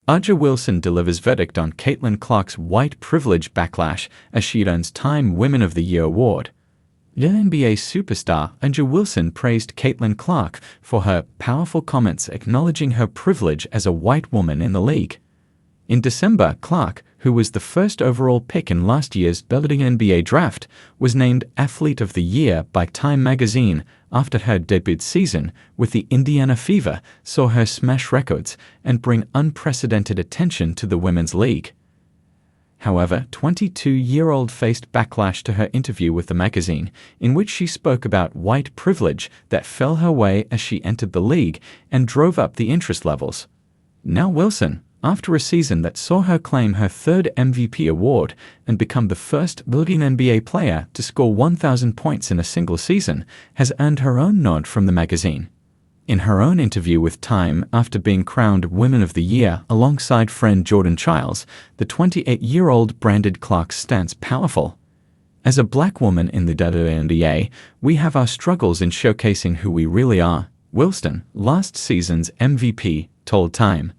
A'ja Wilson delivers verdict on Caitlin Clark's white privilege backlash as she earns Time Women of the Year award. WNBA superstar A'ja Wilson praised Caitlin Clark for her powerful comments acknowledging her privilege as a white woman in the league. In December, Clark, who was the first overall pick in last year's WNBA Draft, was named Athlete of the Year by Time magazine after her debut season with the Indiana Fever saw her smash records and bring unprecedented attention to the women's league. However, 22-year-old faced backlash to her interview with the magazine, in which she spoke about white privilege that fell her way as she entered the league and drove up the interest levels. Now Wilson, after a season that saw her claim her third MVP award and become the first WNBA player to score 1,000 points in a single season, has earned her own nod from the magazine. In her own interview with Time after being crowned Women of the Year alongside friend Jordan Childs, the 28-year-old branded Clark's stance powerful. As a black woman in the WNBA, we have our struggles in showcasing who we really are, Wilson, last season's MVP, told Time.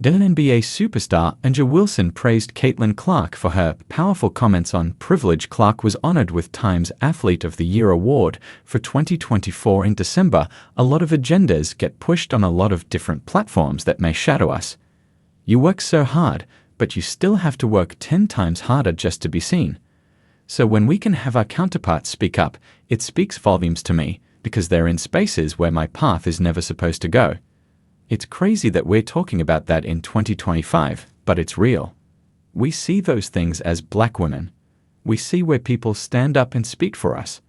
WNBA superstar A'ja Wilson praised Caitlin Clark for her powerful comments on privilege. Clark was honored with Time's Athlete of the Year award for 2024 in December. A lot of agendas get pushed on a lot of different platforms that may shadow us. You work so hard, but you still have to work 10 times harder just to be seen. So when we can have our counterparts speak up, it speaks volumes to me, because they're in spaces where my path is never supposed to go. It's crazy that we're talking about that in 2025, but it's real. We see those things as black women. We see where people stand up and speak for us.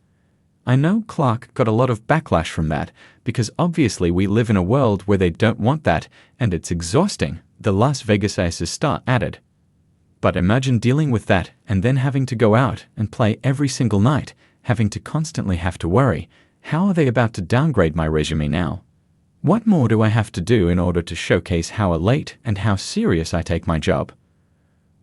I know Clark got a lot of backlash from that, because obviously we live in a world where they don't want that, and it's exhausting, the Las Vegas Aces star added. But imagine dealing with that and then having to go out and play every single night, having to constantly have to worry, how are they about to downgrade my resume now? What more do I have to do in order to showcase how elate and how serious I take my job?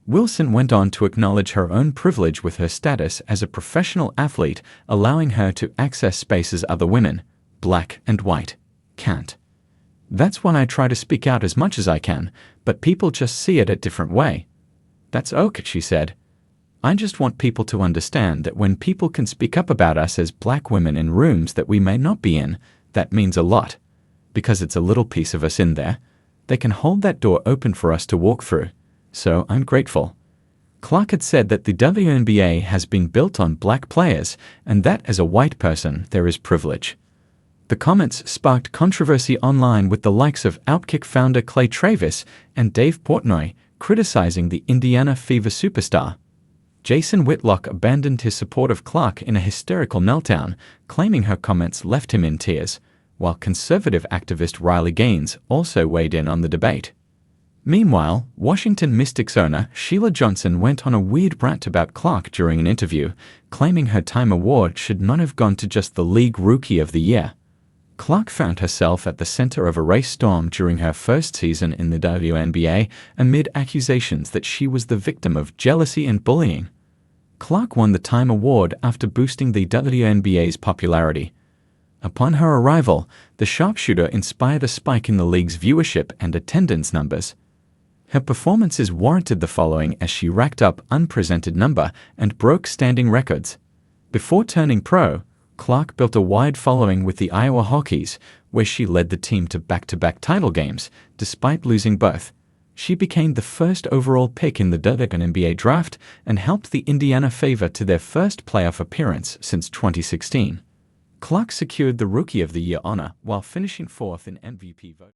Wilson went on to acknowledge her own privilege with her status as a professional athlete, allowing her to access spaces other women, black and white, can't. That's why I try to speak out as much as I can, but people just see it a different way. That's okay, she said. I just want people to understand that when people can speak up about us as black women in rooms that we may not be in, that means a lot. Because it's a little piece of us in there, they can hold that door open for us to walk through. So I'm grateful. Clark had said that the WNBA has been built on black players, and that as a white person, there is privilege. The comments sparked controversy online with the likes of Outkick founder Clay Travis and Dave Portnoy criticizing the Indiana Fever superstar. Jason Whitlock abandoned his support of Clark in a hysterical meltdown, claiming her comments left him in tears, while conservative activist Riley Gaines also weighed in on the debate. Meanwhile, Washington Mystics owner Sheila Johnson went on a weird rant about Clark during an interview, claiming her Time award should not have gone to just the League Rookie of the Year. Clark found herself at the center of a race storm during her first season in the WNBA amid accusations that she was the victim of jealousy and bullying. Clark won the Time award after boosting the WNBA's popularity. Upon her arrival, the sharpshooter inspired a spike in the league's viewership and attendance numbers. Her performances warranted the following as she racked up unprecedented number and broke standing records. Before turning pro, Clark built a wide following with the Iowa Hawkeyes, where she led the team to back-to-back title games, despite losing both. She became the first overall pick in the WNBA Draft and helped the Indiana Fever to their first playoff appearance since 2016. Clark secured the Rookie of the Year honor while finishing fourth in MVP vote.